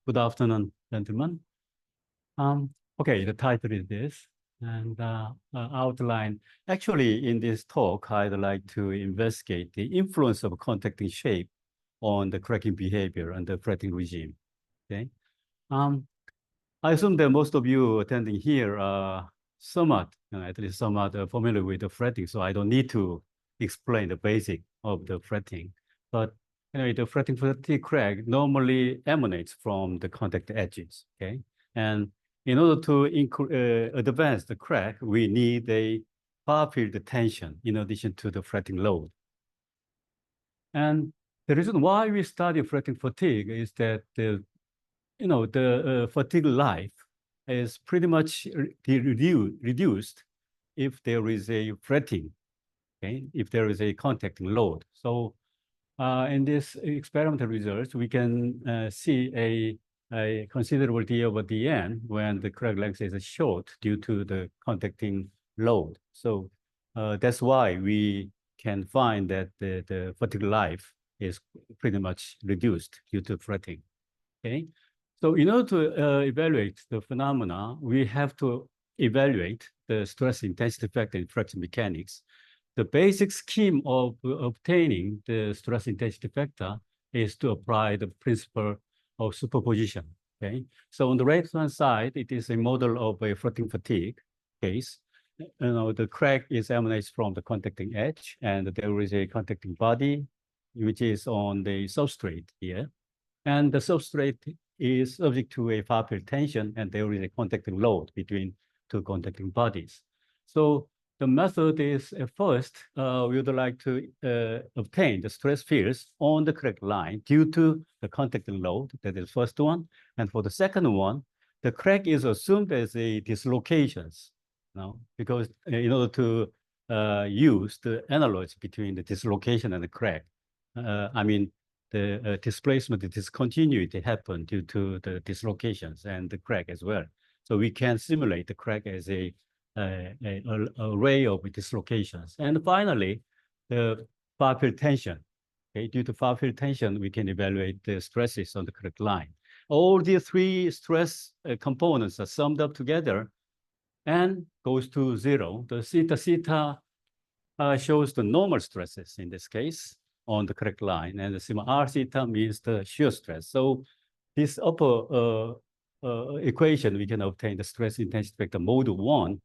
Good afternoon, gentlemen. Okay, the title is this, and outline. Actually, in this talk, I'd like to investigate the influence of contacting shape on the cracking behavior and the fretting regime. Okay. I assume that most of you attending here are somewhat, at least somewhat familiar with the fretting, so I don't need to explain the basic of the fretting. But the fretting fatigue crack normally emanates from the contact edges. Okay, and in order to advance the crack, we need a far field tension in addition to the fretting load. And the reason why we study fretting fatigue is that the fatigue life is pretty much reduced if there is a fretting, okay, if there is a contacting load. So in this experimental results, we can see a considerable D over Dn when the crack length is short due to the contacting load. So that's why we can find that the fatigue life is pretty much reduced due to fretting. Okay, so in order to evaluate the phenomena, we have to evaluate the stress intensity factor in fracture mechanics. The basic scheme of obtaining the stress intensity factor is to apply the principle of superposition. Okay, so on the right-hand side, it is a model of a fretting fatigue case. The crack emanates from the contacting edge, and there is a contacting body, which is on the substrate here. And the substrate is subject to a far field tension, and there is a contacting load between two contacting bodies. So the method is first, we would like to obtain the stress fields on the crack line due to the contacting load. That is the first one. And for the second one, the crack is assumed as a dislocations, because in order to use the analogy between the dislocation and the crack, the displacement, the discontinuity happened due to the dislocations and the crack as well. So we can simulate the crack as an array of dislocations. And finally, the far field tension. Okay, due to far field tension, we can evaluate the stresses on the crack line. All the three stress components are summed up together and goes to zero. The theta shows the normal stresses in this case on the crack line, and the sigma r theta means the shear stress. So this upper equation, we can obtain the stress intensity factor mode 1,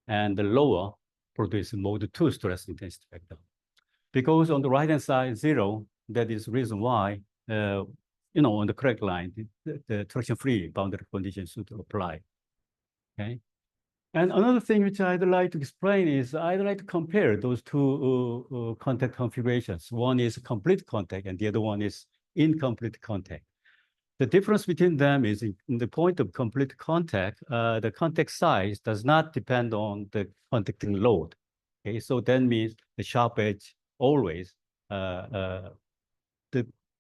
and the lower produce mode 2 stress intensity factor. Because on the right-hand side, 0, that is the reason why, on the crack line, the traction-free boundary conditions should apply, okay? And another thing which I'd like to explain is I'd like to compare those two contact configurations. One is complete contact and the other one is incomplete contact. The difference between them is in the point of complete contact, the contact size does not depend on the contacting load. Okay, so that means the sharp edge always, the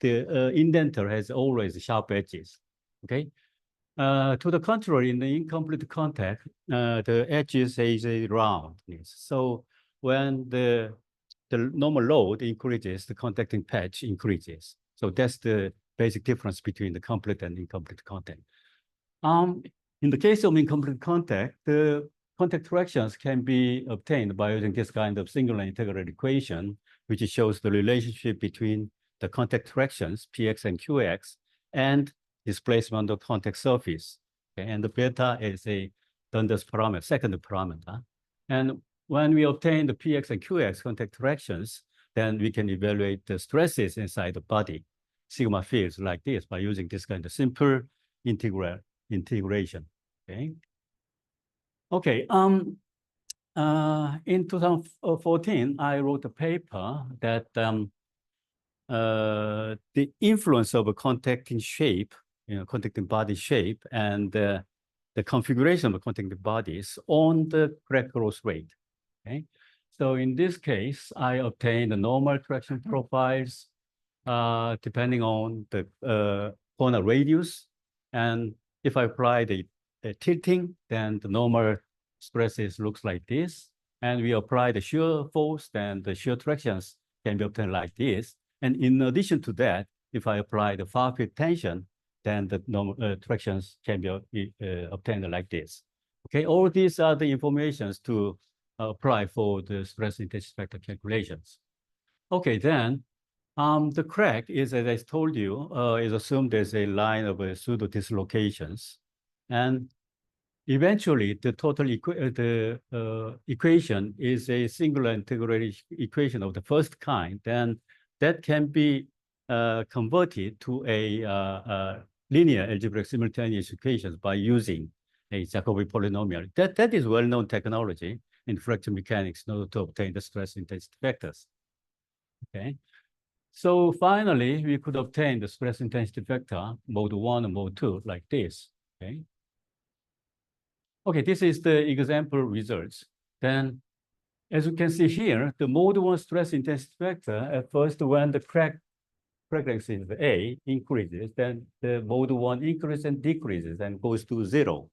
indenter has always sharp edges, okay? To the contrary, in the incomplete contact, the edges is a roundness. So when the normal load increases, the contacting patch increases. So that's the basic difference between the complete and incomplete contact. In the case of incomplete contact, the contact tractions can be obtained by using this kind of singular integral equation, which shows the relationship between the contact tractions, Px and Qx, and displacement of contact surface. Okay? And the beta is a Dundas parameter, second parameter. And when we obtain the Px and Qx contact tractions, then we can evaluate the stresses inside the body, sigma fields like this, by using this kind of simple integration. Okay. Okay. In 2014, I wrote a paper that the influence of a contacting shape, contacting body shape, and the configuration of the contacting bodies on the crack growth rate. Okay, so in this case, I obtained the normal traction profiles depending on the corner radius, and if I apply the tilting, then the normal stresses looks like this, and we apply the shear force, then the shear tractions can be obtained like this. And in addition to that, if I apply the far field tension, then the normal tractions can be obtained like this. Okay, all these are the informations to apply for the stress intensity factor calculations. Okay, then the crack is, as I told you, is assumed as a line of pseudo dislocations, and eventually the total equation is a singular integral equation of the first kind. Then that can be converted to a linear algebraic simultaneous equations by using a Jacobi polynomial. That is well-known technology in fractal mechanics in order to obtain the stress intensity vectors. Okay. So finally, we could obtain the stress intensity vector mode 1 and mode 2 like this. Okay. Okay, this is the example results. Then, as you can see here, the mode 1 stress intensity vector, at first when the crack length is A increases, then the mode 1 increases and decreases and goes to 0.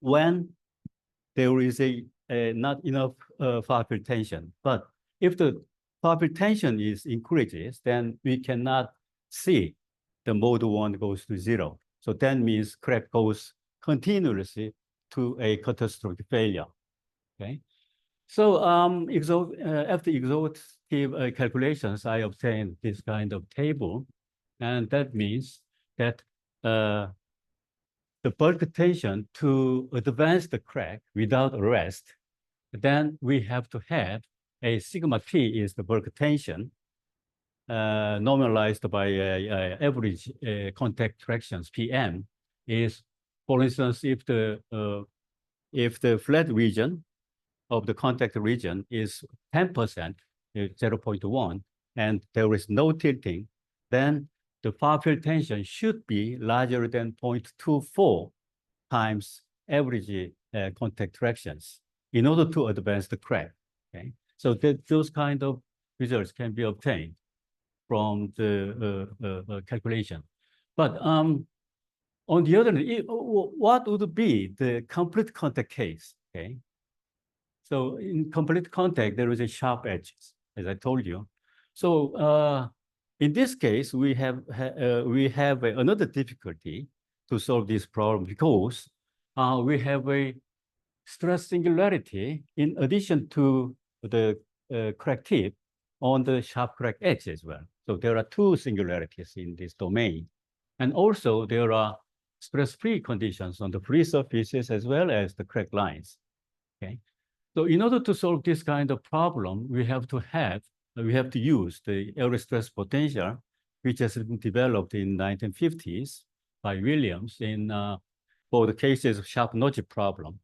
When there is not enough far field tension. But if the far field tension increases, then we cannot see the mode 1 goes to 0. So that means crack goes continuously to a catastrophic failure. Okay. So after exhaustive calculations, I obtained this kind of table, and that means that the bulk tension to advance the crack without arrest, then we have to have a sigma t is the bulk tension normalized by average contact tractions PM is, for instance, if the flat region of the contact region is 10%, 0.1, and there is no tilting, then the far field tension should be larger than 0.24 times average contact tractions in order to advance the crack. Okay, so those kind of results can be obtained from the calculation. But on the other hand, what would be the complete contact case? Okay, so in complete contact, there is a sharp edge, as I told you. So in this case, we have another difficulty to solve this problem because we have a stress singularity in addition to the crack tip on the sharp crack edge as well. So there are two singularities in this domain. And also there are stress-free conditions on the free surfaces as well as the crack lines. Okay. So in order to solve this kind of problem, we have to use the area stress potential, which has been developed in 1950s by Williams for the cases of sharp notch problem.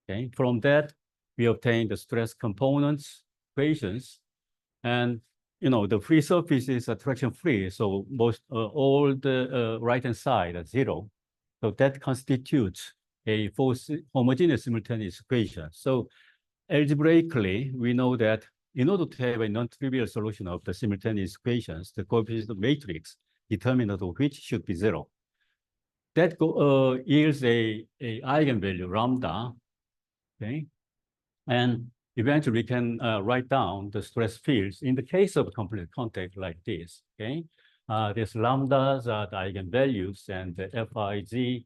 Okay, from that we obtain the stress components equations, and the free surface is traction free, so all the right hand side are 0. So that constitutes a homogeneous simultaneous equation. So algebraically, we know that in order to have a non-trivial solution of the simultaneous equations, the coefficient matrix determinant of which should be 0. That yields a eigenvalue lambda, okay? And eventually we can write down the stress fields in the case of complete contact like this, okay? These lambdas are the eigenvalues, and the Fij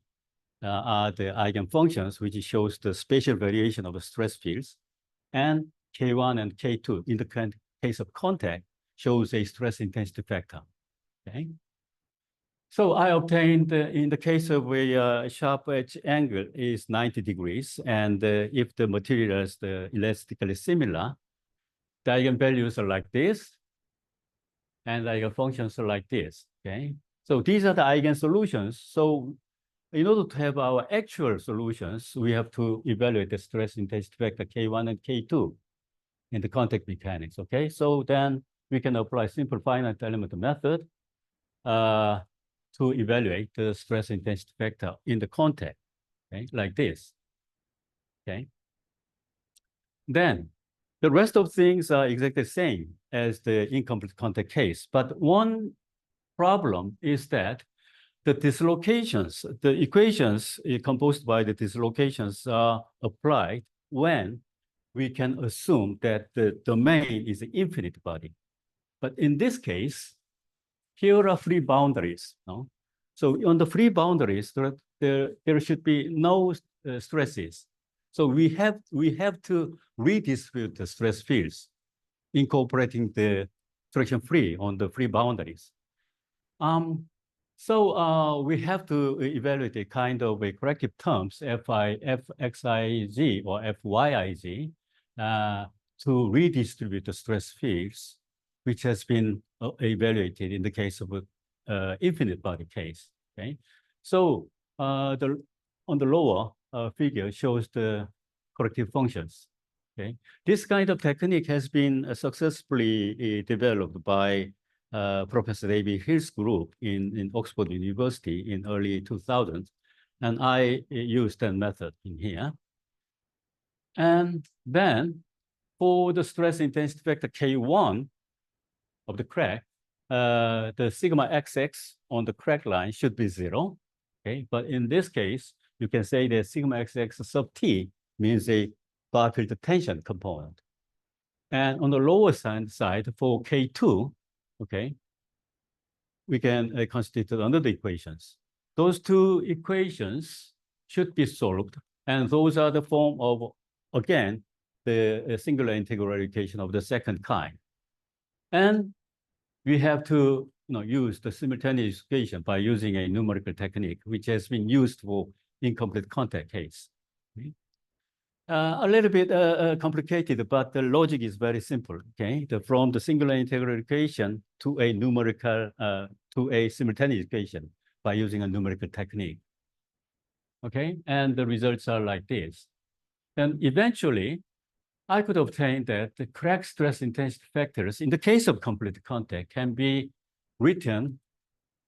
are the eigenfunctions, which shows the spatial variation of the stress fields. And K1 and K2 in the case of contact shows a stress intensity factor. Okay. So I obtained in the case of a sharp edge angle is 90 degrees, and if the material is elastically similar, the eigenvalues are like this, and the eigenfunctions are like this. Okay. So these are the eigensolutions. So in order to have our actual solutions, we have to evaluate the stress intensity factor K1 and K2 in the contact mechanics, okay? So then we can apply simple finite element method to evaluate the stress intensity factor in the contact, okay? Like this, okay? Then the rest of things are exactly the same as the incomplete contact case, but one problem is that the dislocations, the equations composed by the dislocations are applied when we can assume that the domain is an infinite body. But in this case, here are free boundaries. No? So on the free boundaries, there should be no stresses. So we have to redistribute the stress fields, incorporating the traction free on the free boundaries. So we have to evaluate a kind of a corrective terms, Fxij or Fyij, to redistribute the stress fields, which has been evaluated in the case of infinite body case. Okay, so on the lower figure shows the corrective functions. Okay, this kind of technique has been successfully developed by Professor David Hill's group in Oxford University in early 2000s, and I used that method in here. And then for the stress intensity factor K1 of the crack, the sigma XX on the crack line should be 0. Okay, but in this case, you can say that sigma XX sub T means a far field tension component. And on the lower side for K2, okay, we can constitute another equations. Those two equations should be solved, and those are the form of, again, the singular integral equation of the second kind. And we have to use the simultaneous equation by using a numerical technique, which has been used for incomplete contact case. Okay? A little bit complicated, but the logic is very simple. Okay, from the singular integral equation to a numerical to a simultaneous equation by using a numerical technique. Okay, and the results are like this. And eventually, I could obtain that the crack stress intensity factors in the case of complete contact can be written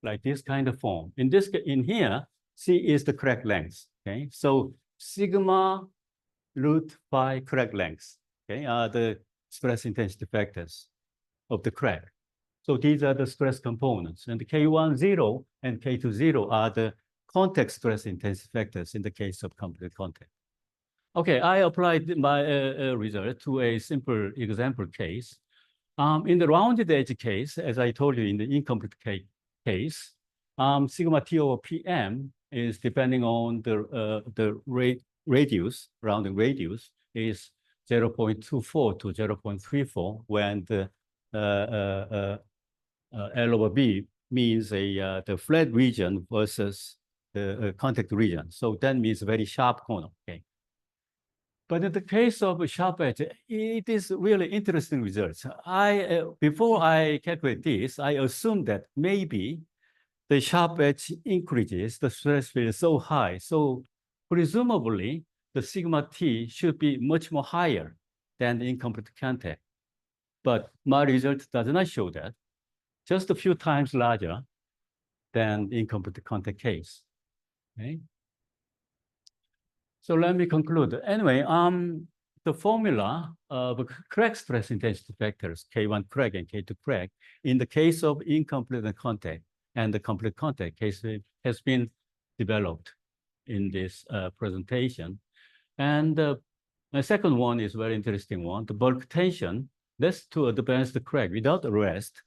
like this kind of form. In here, C is the crack length. Okay, so sigma root phi crack length, okay, are the stress intensity factors of the crack. So these are the stress components, and the K1 0 and K2 0 are the contact stress intensity factors in the case of complete contact. Okay, I applied my result to a simple example case. In the rounded edge case, as I told you in the incomplete case, sigma T over PM is depending on the radius, rounding radius, is 0.24 to 0.34 when the L over B means the flat region versus the contact region. So that means very sharp corner. Okay. But in the case of a sharp edge, it is really interesting results. Before I calculate this, I assumed that maybe the sharp edge increases the stress field so high. So presumably, the sigma T should be much more higher than the incomplete contact. But my result does not show that, just a few times larger than the incomplete contact case. Okay. So let me conclude. Anyway, the formula of crack stress intensity factors, K1 crack and K2 crack, in the case of incomplete contact and the complete contact case has been developed in this presentation. And the second one is very interesting one. The bulk tension, that's to advance the crack without arrest,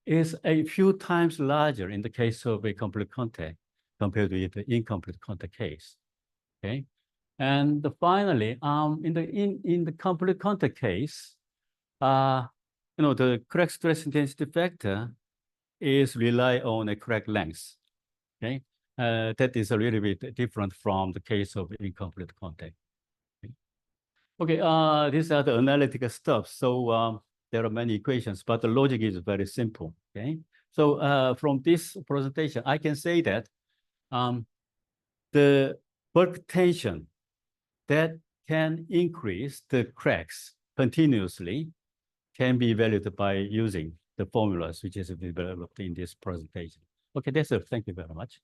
is a few times larger in the case of a complete contact compared with the incomplete contact case. Okay. And finally, in the complete contact case, the crack stress intensity factor is rely on a crack length. Okay, that is a little bit different from the case of incomplete contact. Okay, these are the analytical stuff. So there are many equations, but the logic is very simple. Okay, so from this presentation, I can say that the bulk tension that can increase the cracks continuously can be evaluated by using the formulas which is developed in this presentation. Okay, that's it. Thank you very much.